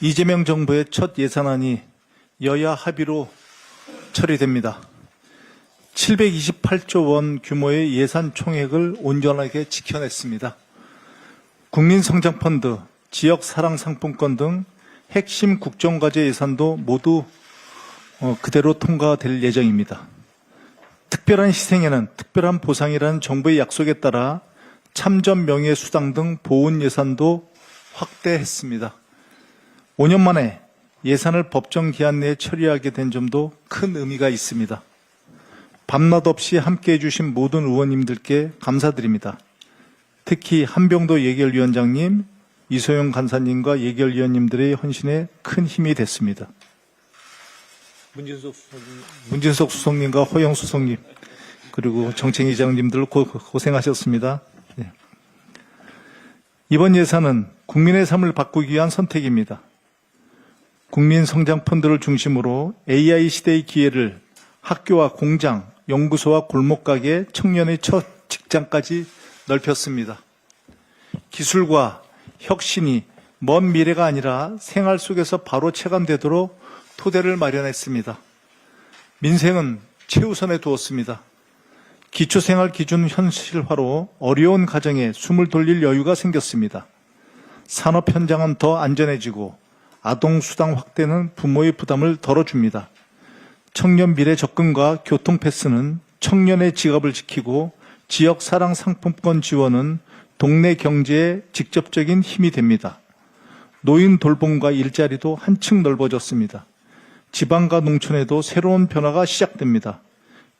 이재명 정부의 첫 예산안이 여야 합의로 처리됩니다. 728조 원 규모의 예산 총액을 온전하게 지켜냈습니다. 국민성장펀드, 지역사랑상품권 등 핵심 국정과제 예산도 모두 그대로 통과될 예정입니다. 특별한 희생에는 특별한 보상이라는 정부의 약속에 따라 참전 명예수당 등 보훈 예산도 확대했습니다. 5년 만에 예산을 법정 기한 내에 처리하게 된 점도 큰 의미가 있습니다. 밤낮 없이 함께해 주신 모든 의원님들께 감사드립니다. 특히 한병도 예결위원장님, 이소영 간사님과 예결위원님들의 헌신에 큰 힘이 됐습니다. 문진석 수석님과 허영 수석님, 그리고 정책위 의장님들 고생하셨습니다. 네. 이번 예산은 국민의 삶을 바꾸기 위한 선택입니다. 국민성장펀드를 중심으로 AI 시대의 기회를 학교와 공장, 연구소와 골목가게, 청년의 첫 직장까지 넓혔습니다. 기술과 혁신이 먼 미래가 아니라 생활 속에서 바로 체감되도록 토대를 마련했습니다. 민생은 최우선에 두었습니다. 기초생활 기준 현실화로 어려운 가정에 숨을 돌릴 여유가 생겼습니다. 산업 현장은 더 안전해지고 아동수당 확대는 부모의 부담을 덜어줍니다. 청년 미래 접근과 교통패스는 청년의 지갑을 지키고 지역사랑 상품권 지원은 동네 경제에 직접적인 힘이 됩니다. 노인 돌봄과 일자리도 한층 넓어졌습니다. 지방과 농촌에도 새로운 변화가 시작됩니다.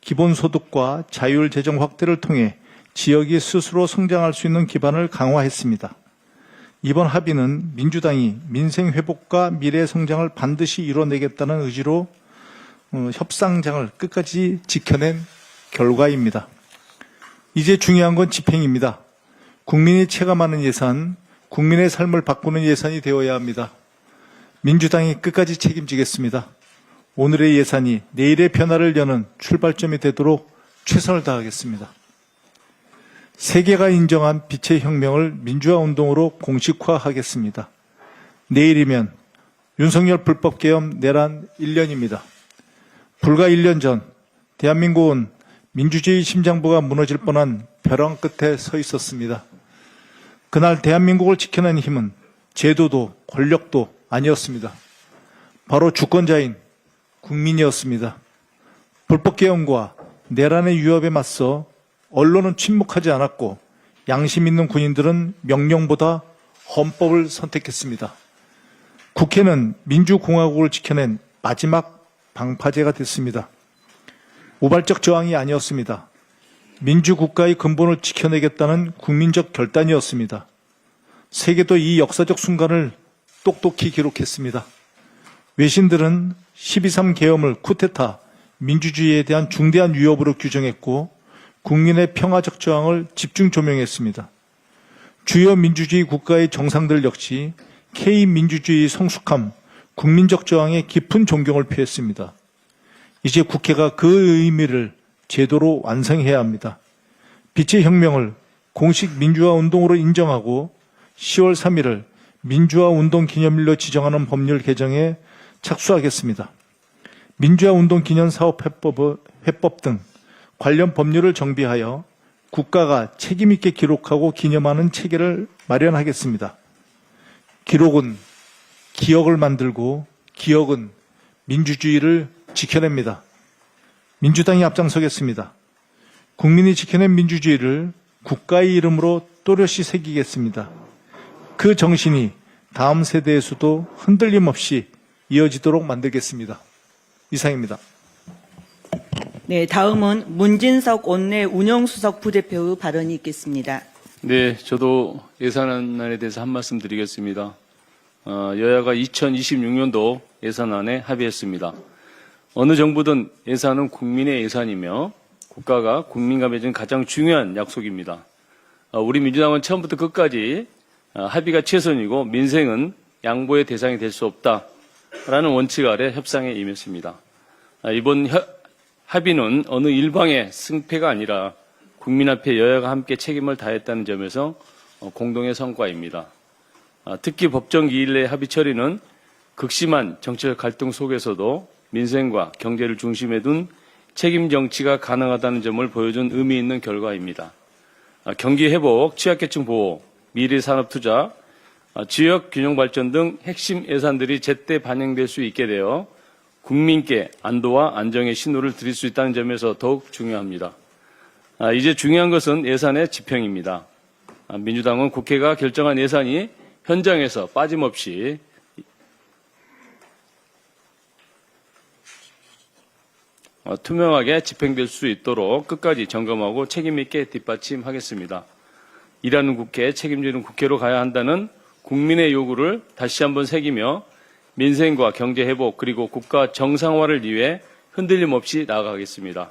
기본소득과 자율재정 확대를 통해 지역이 스스로 성장할 수 있는 기반을 강화했습니다. 이번 합의는 민주당이 민생 회복과 미래 성장을 반드시 이뤄내겠다는 의지로 협상장을 끝까지 지켜낸 결과입니다. 이제 중요한 건 집행입니다. 국민이 체감하는 예산, 국민의 삶을 바꾸는 예산이 되어야 합니다. 민주당이 끝까지 책임지겠습니다. 오늘의 예산이 내일의 변화를 여는 출발점이 되도록 최선을 다하겠습니다. 세계가 인정한 빛의 혁명을 민주화 운동으로 공식화하겠습니다. 내일이면 윤석열 불법개혁 내란 1년입니다. 불과 1년 전 대한민국은 민주주의 심장부가 무너질 뻔한 벼랑 끝에 서 있었습니다. 그날 대한민국을 지켜낸 힘은 제도도 권력도 아니었습니다. 바로 주권자인 국민이었습니다. 불법개혁과 내란의 위협에 맞서 언론은 침묵하지 않았고 양심 있는 군인들은 명령보다 헌법을 선택했습니다. 국회는 민주공화국을 지켜낸 마지막 방파제가 됐습니다. 우발적 저항이 아니었습니다. 민주국가의 근본을 지켜내겠다는 국민적 결단이었습니다. 세계도 이 역사적 순간을 똑똑히 기록했습니다. 외신들은 12.3 계엄을 쿠데타, 민주주의에 대한 중대한 위협으로 규정했고 국민의 평화적 저항을 집중 조명했습니다. 주요 민주주의 국가의 정상들 역시 K민주주의 성숙함, 국민적 저항에 깊은 존경을 표했습니다. 이제 국회가 그 의미를 제도로 완성해야 합니다. 빛의 혁명을 공식 민주화 운동으로 인정하고 10월 3일을 민주화 운동 기념일로 지정하는 법률 개정에 착수하겠습니다. 민주화 운동 기념 사업 회법 등 관련 법률을 정비하여 국가가 책임 있게 기록하고 기념하는 체계를 마련하겠습니다. 기록은 기억을 만들고 기억은 민주주의를 지켜냅니다. 민주당이 앞장서겠습니다. 국민이 지켜낸 민주주의를 국가의 이름으로 또렷이 새기겠습니다. 그 정신이 다음 세대에서도 흔들림 없이 이어지도록 만들겠습니다. 이상입니다. 네, 다음은 문진석 원내 운영수석 부대표의 발언이 있겠습니다. 네, 저도 예산안에 대해서 한 말씀 드리겠습니다. 여야가 2026년도 예산안에 합의했습니다. 어느 정부든 예산은 국민의 예산이며 국가가 국민과 맺은 가장 중요한 약속입니다. 우리 민주당은 처음부터 끝까지 합의가 최선이고 민생은 양보의 대상이 될 수 없다라는 원칙 아래 협상에 임했습니다. 이번 합의는 어느 일방의 승패가 아니라 국민 앞에 여야가 함께 책임을 다했다는 점에서 공동의 성과입니다. 특히 법정 기일 내 합의 처리는 극심한 정치적 갈등 속에서도 민생과 경제를 중심에 둔 책임 정치가 가능하다는 점을 보여준 의미 있는 결과입니다. 경기 회복, 취약계층 보호, 미래 산업 투자, 지역 균형 발전 등 핵심 예산들이 제때 반영될 수 있게 되어 국민께 안도와 안정의 신호를 드릴 수 있다는 점에서 더욱 중요합니다. 이제 중요한 것은 예산의 집행입니다. 민주당은 국회가 결정한 예산이 현장에서 빠짐없이 투명하게 집행될 수 있도록 끝까지 점검하고 책임 있게 뒷받침하겠습니다. 일하는 국회, 책임지는 국회로 가야 한다는 국민의 요구를 다시 한번 새기며 민생과 경제 회복 그리고 국가 정상화를 위해 흔들림 없이 나아가겠습니다.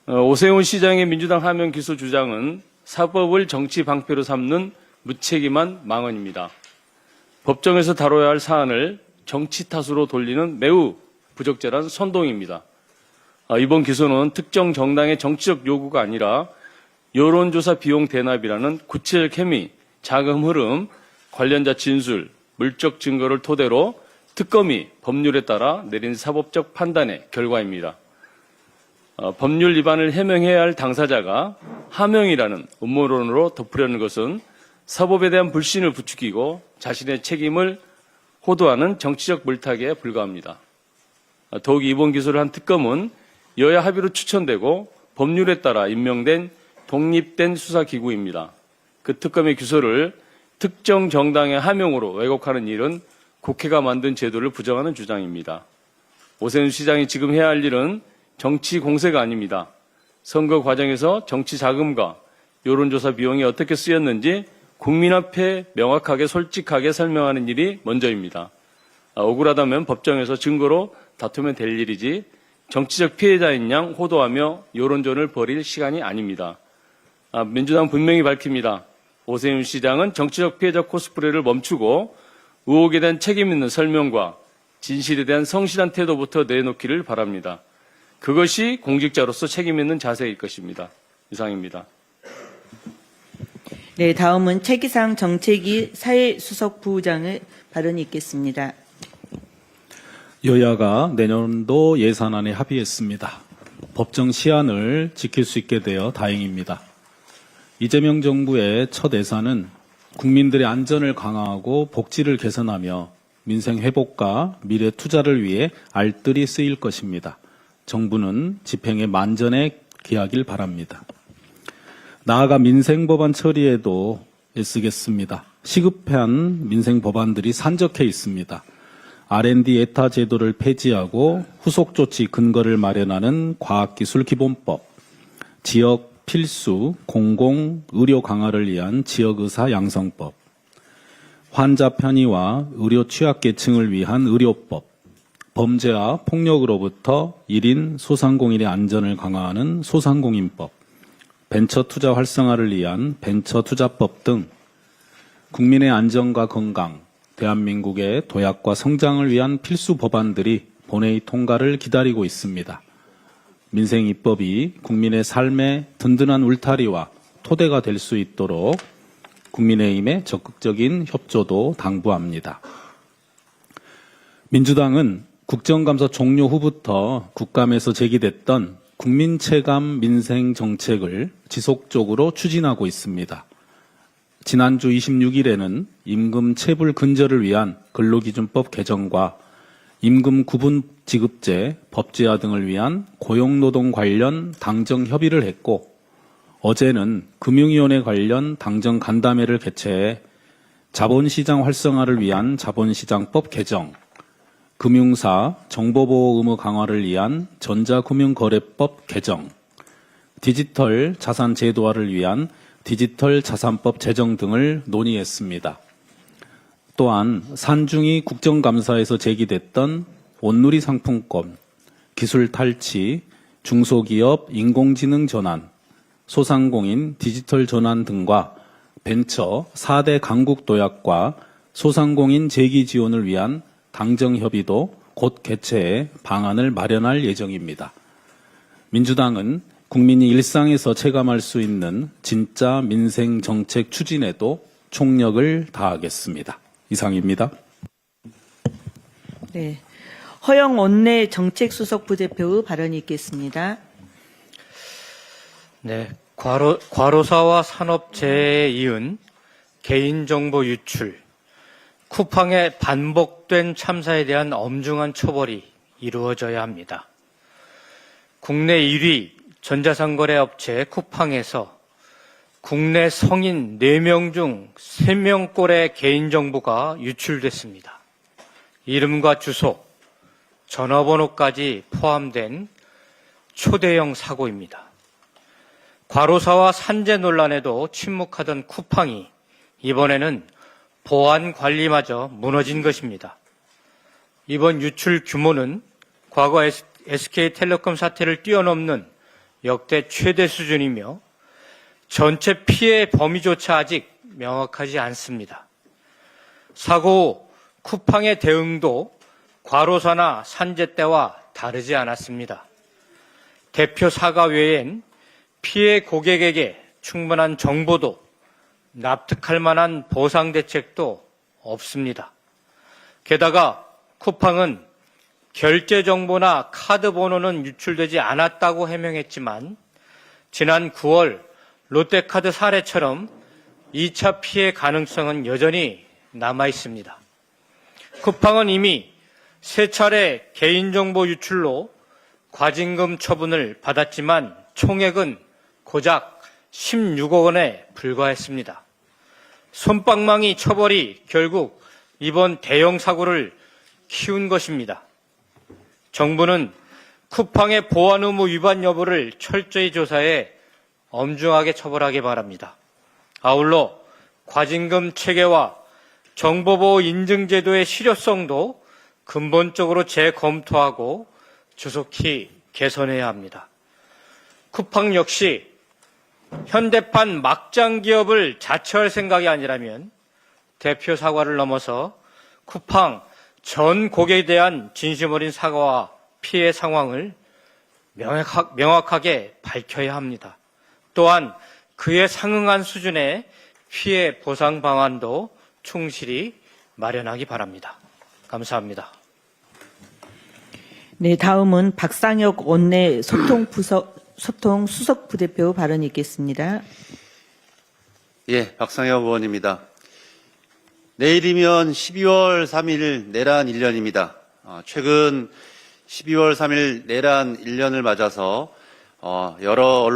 오세훈 시장의 민주당 하명 기소 주장은 사법을 정치 방패로 삼는 무책임한 망언입니다. 법정에서 다뤄야 할 사안을 정치 탓으로 돌리는 매우 부적절한 선동입니다. 이번 기소는 특정 정당의 정치적 요구가 아니라 여론조사 비용 대납이라는 구체적 혐의, 자금 흐름, 관련자 진술, 물적 증거를 토대로 특검이 법률에 따라 내린 사법적 판단의 결과입니다. 법률 위반을 해명해야 할 당사자가 하명이라는 음모론으로 덮으려는 것은 사법에 대한 불신을 부추기고 자신의 책임을 호도하는 정치적 물타기에 불과합니다. 더욱 이번 기소를 한 특검은 여야 합의로 추천되고 법률에 따라 임명된 독립된 수사기구입니다. 그 특검의 기소를 특정 정당의 하명으로 왜곡하는 일은 국회가 만든 제도를 부정하는 주장입니다. 오세훈 시장이 지금 해야 할 일은 정치 공세가 아닙니다. 선거 과정에서 정치 자금과 여론조사 비용이 어떻게 쓰였는지 국민 앞에 명확하게 솔직하게 설명하는 일이 먼저입니다. 억울하다면 법정에서 증거로 다투면 될 일이지 정치적 피해자인 양 호도하며 여론전을 벌일 시간이 아닙니다. 민주당 분명히 밝힙니다. 오세훈 시장은 정치적 피해자 코스프레를 멈추고 의혹에 대한 책임 있는 설명과 진실에 대한 성실한 태도부터 내놓기를 바랍니다. 그것이 공직자로서 책임 있는 자세일 것입니다. 이상입니다. 네, 다음은 최기상 정책위 사회수석부장의 발언이 있겠습니다. 여야가 내년도 예산안에 합의했습니다. 법정 시한을 지킬 수 있게 되어 다행입니다. 이재명 정부의 첫 예산은 국민들의 안전을 강화하고 복지를 개선하며 민생 회복과 미래 투자를 위해 알뜰히 쓰일 것입니다. 정부는 집행에 만전에 기하길 바랍니다. 나아가 민생 법안 처리에도 애쓰겠습니다. 시급한 민생 법안들이 산적해 있습니다. R&D 에타 제도를 폐지하고 후속 조치 근거를 마련하는 과학기술기본법, 지역 필수 공공 의료 강화를 위한 지역의사 양성법, 환자 편의와 의료 취약계층을 위한 의료법, 범죄와 폭력으로부터 1인 소상공인의 안전을 강화하는 소상공인법, 벤처 투자 활성화를 위한 벤처 투자법 등 국민의 안전과 건강, 대한민국의 도약과 성장을 위한 필수 법안들이 본회의 통과를 기다리고 있습니다. 민생 입법이 국민의 삶의 든든한 울타리와 토대가 될 수 있도록 국민의힘의 적극적인 협조도 당부합니다. 민주당은 국정감사 종료 후부터 국감에서 제기됐던 국민체감 민생 정책을 지속적으로 추진하고 있습니다. 지난주 26일에는 임금 체불 근절을 위한 근로기준법 개정과 임금 구분 지급제, 법제화 등을 위한 고용노동 관련 당정 협의를 했고, 어제는 금융위원회 관련 당정 간담회를 개최해 자본시장 활성화를 위한 자본시장법 개정, 금융사 정보보호 의무 강화를 위한 전자금융거래법 개정, 디지털 자산 제도화를 위한 디지털 자산법 제정 등을 논의했습니다. 또한 산중위 국정감사에서 제기됐던 온누리 상품권, 기술 탈취, 중소기업 인공지능 전환, 소상공인 디지털 전환 등과 벤처 4대 강국 도약과 소상공인 재기 지원을 위한 당정 협의도 곧 개최해 방안을 마련할 예정입니다. 민주당은 국민이 일상에서 체감할 수 있는 진짜 민생 정책 추진에도 총력을 다하겠습니다. 이상입니다. 네. 허영 원내 정책수석 부대표의 발언이 있겠습니다. 네, 과로사와 산업재해에 이은 개인정보 유출, 쿠팡의 반복된 참사에 대한 엄중한 처벌이 이루어져야 합니다. 국내 1위 전자상거래 업체 쿠팡에서 국내 성인 4명 중 3명꼴의 개인정보가 유출됐습니다. 이름과 주소, 전화번호까지 포함된 초대형 사고입니다. 과로사와 산재 논란에도 침묵하던 쿠팡이 이번에는 보안 관리마저 무너진 것입니다. 이번 유출 규모는 과거 SK텔레콤 사태를 뛰어넘는 역대 최대 수준이며 전체 피해 범위조차 아직 명확하지 않습니다. 사고 후 쿠팡의 대응도 과로사나 산재 때와 다르지 않았습니다. 대표 사과 외엔 피해 고객에게 충분한 정보도 납득할 만한 보상 대책도 없습니다. 게다가 쿠팡은 결제 정보나 카드 번호는 유출되지 않았다고 해명했지만 지난 9월 롯데카드 사례처럼 2차 피해 가능성은 여전히 남아 있습니다. 쿠팡은 이미 3차례 개인정보 유출로 과징금 처분을 받았지만 총액은 고작 16억 원에 불과했습니다. 솜방망이 처벌이 결국 이번 대형 사고를 키운 것입니다. 정부는 쿠팡의 보안 의무 위반 여부를 철저히 조사해 엄중하게 처벌하기 바랍니다. 아울러 과징금 체계와 정보보호 인증제도의 실효성도 근본적으로 재검토하고 조속히 개선해야 합니다. 쿠팡 역시 현대판 막장 기업을 자처할 생각이 아니라면 대표 사과를 넘어서 쿠팡 전 고객에 대한 진심 어린 사과와 피해 상황을 명확하게 밝혀야 합니다. 또한 그에 상응한 수준의 피해 보상 방안도 충실히 마련하기 바랍니다. 감사합니다. 네, 다음은 박상혁 원내 소통 수석 부대표 발언이 있겠습니다. 예, 박상혁 의원입니다. 내일이면 12월 3일 내란 1년입니다. 최근 12월 3일 내란 1년을 맞아서 여러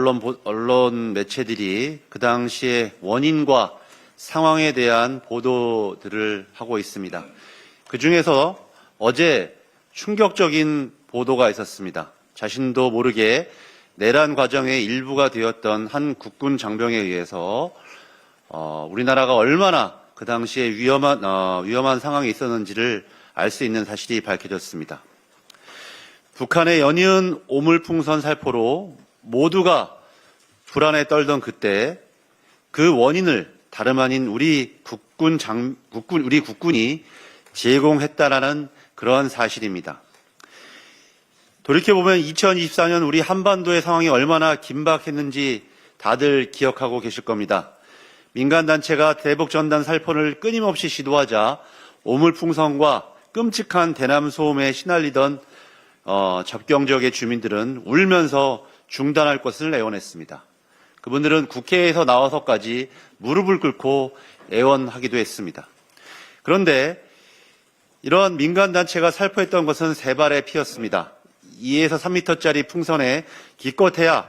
언론 매체들이 그 당시의 원인과 상황에 대한 보도들을 하고 있습니다. 그중에서 어제 충격적인 보도가 있었습니다. 자신도 모르게 내란 과정의 일부가 되었던 한 국군 장병에 의해서 우리나라가 얼마나 그 당시에 위험한 상황에 있었는지를 알 수 있는 사실이 밝혀졌습니다. 북한의 연이은 오물풍선 살포로 모두가 불안에 떨던 그때 그 원인을 다름 아닌 우리 국군이 제공했다라는 그런 사실입니다. 돌이켜보면 2024년 우리 한반도의 상황이 얼마나 긴박했는지 다들 기억하고 계실 겁니다. 민간단체가 대북전단 살포를 끊임없이 시도하자 오물풍선과 끔찍한 대남 소음에 시달리던 접경 지역의 주민들은 울면서 중단할 것을 애원했습니다. 그분들은 국회에서 나와서까지 무릎을 꿇고 애원하기도 했습니다. 그런데 이런 민간단체가 살포했던 것은 세 발의 피였습니다. 2에서 3m짜리 풍선에 기껏해야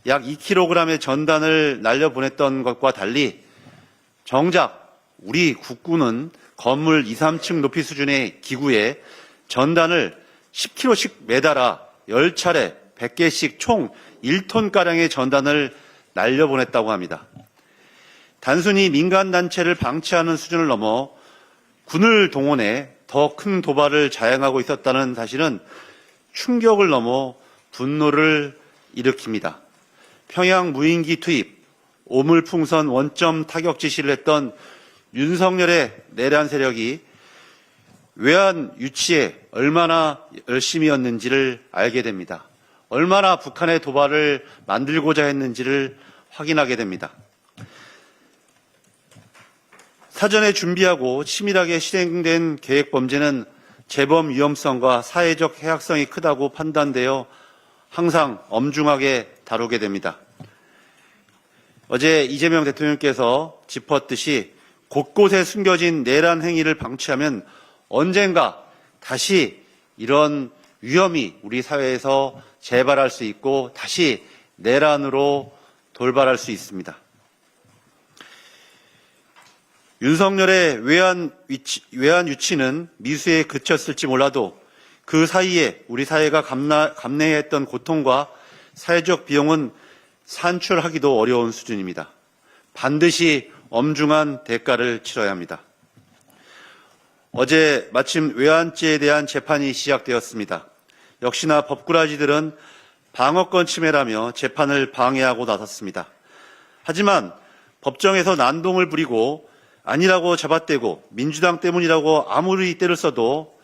약 2kg의 전단을 날려보냈던 것과 달리 정작 우리 국군은 건물 2, 3층 높이 수준의 기구에 전단을 10kg씩 매달아 10차례 100개씩 총 1톤가량의 전단을 날려보냈다고 합니다. 단순히 민간단체를 방치하는 수준을 넘어 군을 동원해 더 큰 도발을 자행하고 있었다는 사실은 충격을 넘어 분노를 일으킵니다. 평양 무인기 투입, 오물풍선 원점 타격 지시를 했던 윤석열의 내란 세력이 외환 유치에 얼마나 열심이었는지를 알게 됩니다. 얼마나 북한의 도발을 만들고자 했는지를 확인하게 됩니다. 사전에 준비하고 치밀하게 실행된 계획 범죄는 재범 위험성과 사회적 해악성이 크다고 판단되어 항상 엄중하게 다루게 됩니다. 어제 이재명 대통령께서 짚었듯이 곳곳에 숨겨진 내란 행위를 방치하면 언젠가 다시 이런 위험이 우리 사회에서 재발할 수 있고 다시 내란으로 돌발할 수 있습니다. 윤석열의 외환 유치는 미수에 그쳤을지 몰라도 그 사이에 우리 사회가 감내해야 했던 고통과 사회적 비용은 산출하기도 어려운 수준입니다. 반드시 엄중한 대가를 치러야 합니다. 어제 마침 외환죄에 대한 재판이 시작되었습니다. 역시나 법꾸라지들은 방어권 침해라며 재판을 방해하고 나섰습니다. 하지만 법정에서 난동을 부리고 아니라고 잡아떼고 민주당 때문이라고 아무리 때를 써도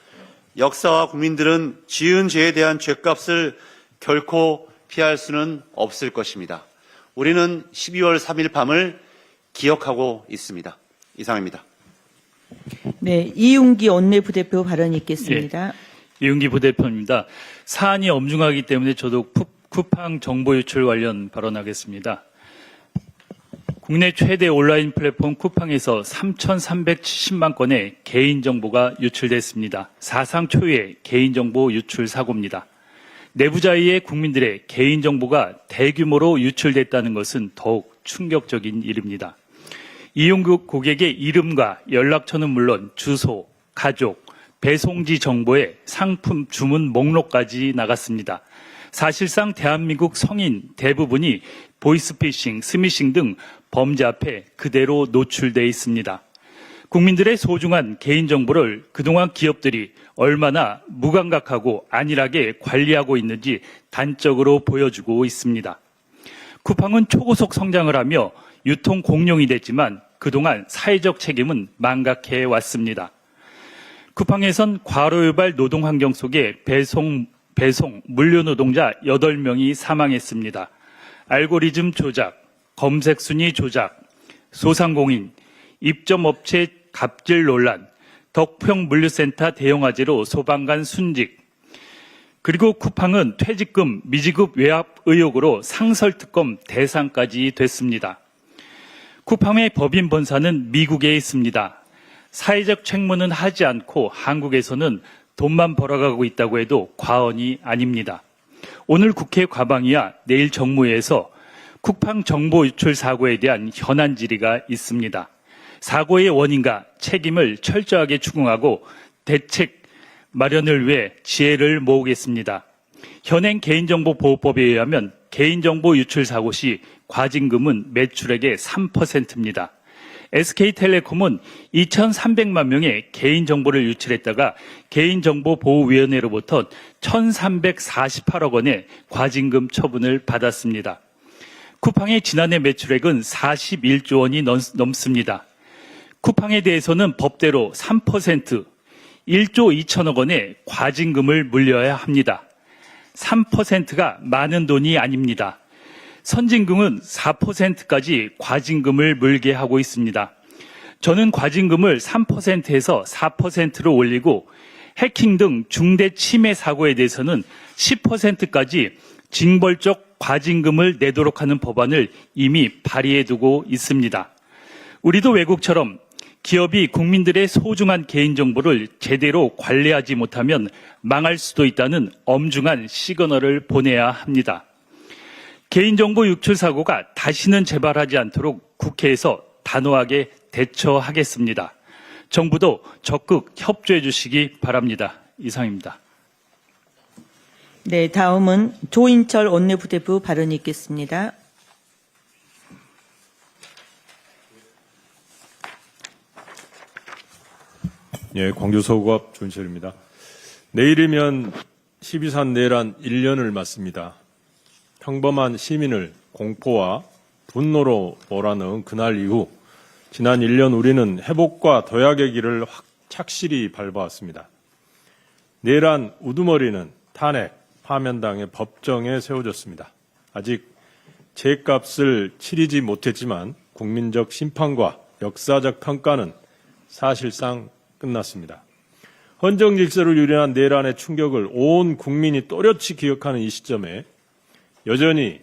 역사와 국민들은 지은 죄에 대한 죄값을 결코 피할 수는 없을 것입니다. 우리는 12월 3일 밤을 기억하고 있습니다. 이상입니다. 네, 이윤기 원내부대표 발언이 있겠습니다. 이윤기 부대표입니다. 사안이 엄중하기 때문에 저도 쿠팡 정보 유출 관련 발언하겠습니다. 국내 최대 온라인 플랫폼 쿠팡에서 3,370만 건의 개인정보가 유출됐습니다. 사상 초유의 개인정보 유출 사고입니다. 내부자의의 국민들의 개인정보가 대규모로 유출됐다는 것은 더욱 충격적인 일입니다. 이용 고객의 이름과 연락처는 물론 주소, 가족, 배송지 정보에 상품 주문 목록까지 나갔습니다. 사실상 대한민국 성인 대부분이 보이스피싱, 스미싱 등 범죄 앞에 그대로 노출돼 있습니다. 국민들의 소중한 개인정보를 그동안 기업들이 얼마나 무감각하고 안일하게 관리하고 있는지 단적으로 보여주고 있습니다. 쿠팡은 초고속 성장을 하며 유통 공룡이 됐지만 그동안 사회적 책임은 망각해 왔습니다. 쿠팡에선 과로유발 노동 환경 속에 배송 물류 노동자 8명이 사망했습니다. 알고리즘 조작, 검색 순위 조작, 소상공인, 입점업체 갑질 논란, 덕평 물류센터 대형 화재로 소방관 순직, 그리고 쿠팡은 퇴직금 미지급 외압 의혹으로 상설특검 대상까지 됐습니다. 쿠팡의 법인 본사는 미국에 있습니다. 사회적 책무는 하지 않고 한국에서는 돈만 벌어가고 있다고 해도 과언이 아닙니다. 오늘 국회 과방위와 내일 정무회에서 쿠팡 정보 유출 사고에 대한 현안 질의가 있습니다. 사고의 원인과 책임을 철저하게 추궁하고 대책 마련을 위해 지혜를 모으겠습니다. 현행 개인정보보호법에 의하면 개인정보 유출 사고 시 과징금은 매출액의 3%입니다. SK텔레콤은 2,300만 명의 개인정보를 유출했다가 개인정보보호위원회로부터 1,348억 원의 과징금 처분을 받았습니다. 쿠팡의 지난해 매출액은 41조 원이 넘습니다. 쿠팡에 대해서는 법대로 3%, 1조 2천억 원의 과징금을 물려야 합니다. 3%가 많은 돈이 아닙니다. 선진국은 4%까지 과징금을 물게 하고 있습니다. 저는 과징금을 3%에서 4%로 올리고 해킹 등 중대 침해 사고에 대해서는 10%까지 징벌적 과징금을 내도록 하는 법안을 이미 발의해두고 있습니다. 우리도 외국처럼 기업이 국민들의 소중한 개인정보를 제대로 관리하지 못하면 망할 수도 있다는 엄중한 시그널을 보내야 합니다. 개인정보 유출 사고가 다시는 재발하지 않도록 국회에서 단호하게 대처하겠습니다. 정부도 적극 협조해 주시기 바랍니다. 이상입니다. 네, 다음은 조인철 원내부대표 발언이 있겠습니다. 예, 광주 서구갑 조인철입니다. 내일이면 12.3 내란 1년을 맞습니다. 평범한 시민을 공포와 분노로 몰아넣은 그날 이후 지난 1년 우리는 회복과 도약의 길을 착실히 밟아왔습니다. 내란 우두머리는 탄핵, 파면당의 법정에 세워졌습니다. 아직 죄값을 치르지 못했지만 국민적 심판과 역사적 평가는 사실상 끝났습니다. 헌정 질서를 유린한 내란의 충격을 온 국민이 또렷이 기억하는 이 시점에 여전히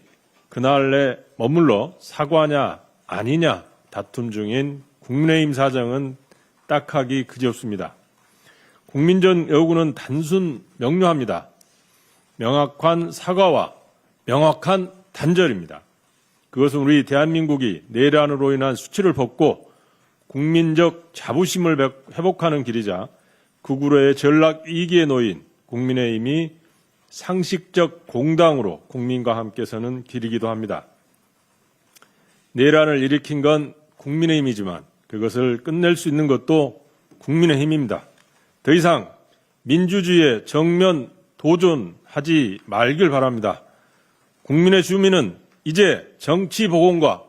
그날에 머물러 사과냐 아니냐 다툼 중인 국민의힘 사정은 딱하기 그지없습니다. 국민적 여구는 단순 명료합니다. 명확한 사과와 명확한 단절입니다. 그것은 우리 대한민국이 내란으로 인한 수치를 벗고 국민적 자부심을 회복하는 길이자 극우로의 전락 위기에 놓인 국민의힘이 상식적 공당으로 국민과 함께 서는 길이기도 합니다. 내란을 일으킨 건 국민의힘이지만 그것을 끝낼 수 있는 것도 국민의힘입니다. 더 이상 민주주의에 정면 도전하지 말길 바랍니다. 국민의 주민은 이제 정치 복원과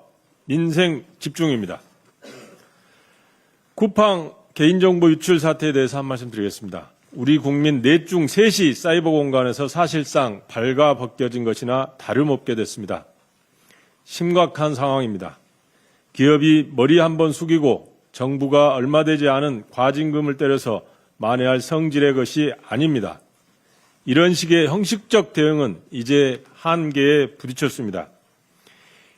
민생 집중입니다. 쿠팡 개인정보 유출 사태에 대해서 한 말씀 드리겠습니다. 우리 국민 넷 중 셋이 사이버 공간에서 사실상 발가벗겨진 것이나 다름없게 됐습니다. 심각한 상황입니다. 기업이 머리 한번 숙이고 정부가 얼마 되지 않은 과징금을 때려서 만회할 성질의 것이 아닙니다. 이런 식의 형식적 대응은 이제 한계에 부딪혔습니다.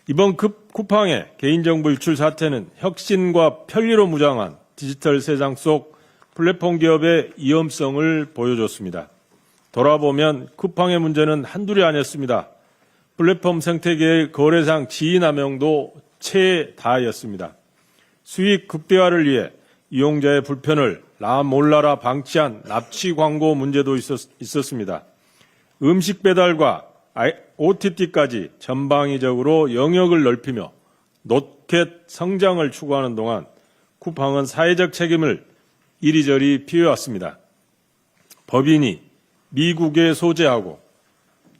이번 쿠팡의 개인정보 유출 사태는 혁신과 편리로 무장한 디지털 세상 속 플랫폼 기업의 위험성을 보여줬습니다. 돌아보면 쿠팡의 문제는 한둘이 아니었습니다. 플랫폼 생태계의 거래상 지위남용도 최다였습니다. 수익 극대화를 위해 이용자의 불편을 나몰라라 방치한 납치 광고 문제도 있었습니다. 음식 배달과 OTT까지 전방위적으로 영역을 넓히며 로켓 성장을 추구하는 동안 쿠팡은 사회적 책임을 이리저리 피해왔습니다. 법인이 미국에 소재하고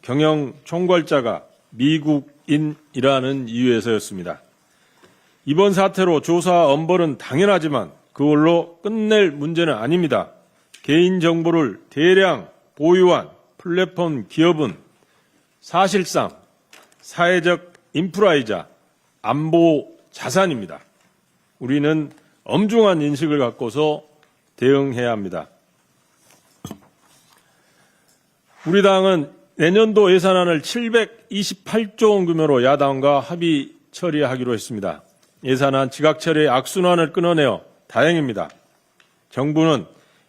경영 총괄자가 미국인이라는 이유에서였습니다. 이번 사태로 조사 엄벌은 당연하지만 그걸로 끝낼 문제는 아닙니다. 개인정보를 대량 보유한 플랫폼 기업은 사실상 사회적 인프라이자 안보 자산입니다. 우리는 엄중한 인식을 갖고서 대응해야 합니다. 우리 당은 내년도 예산안을 728조 원 규모로 야당과 합의 처리하기로 했습니다. 예산안 지각 처리의 악순환을 끊어내어 다행입니다. 정부는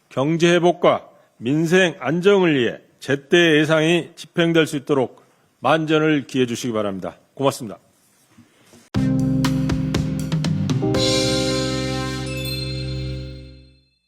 경제 회복과 민생 안정을 위해 제때 예산이 집행될 수 있도록 만전을 기해 주시기 바랍니다. 고맙습니다.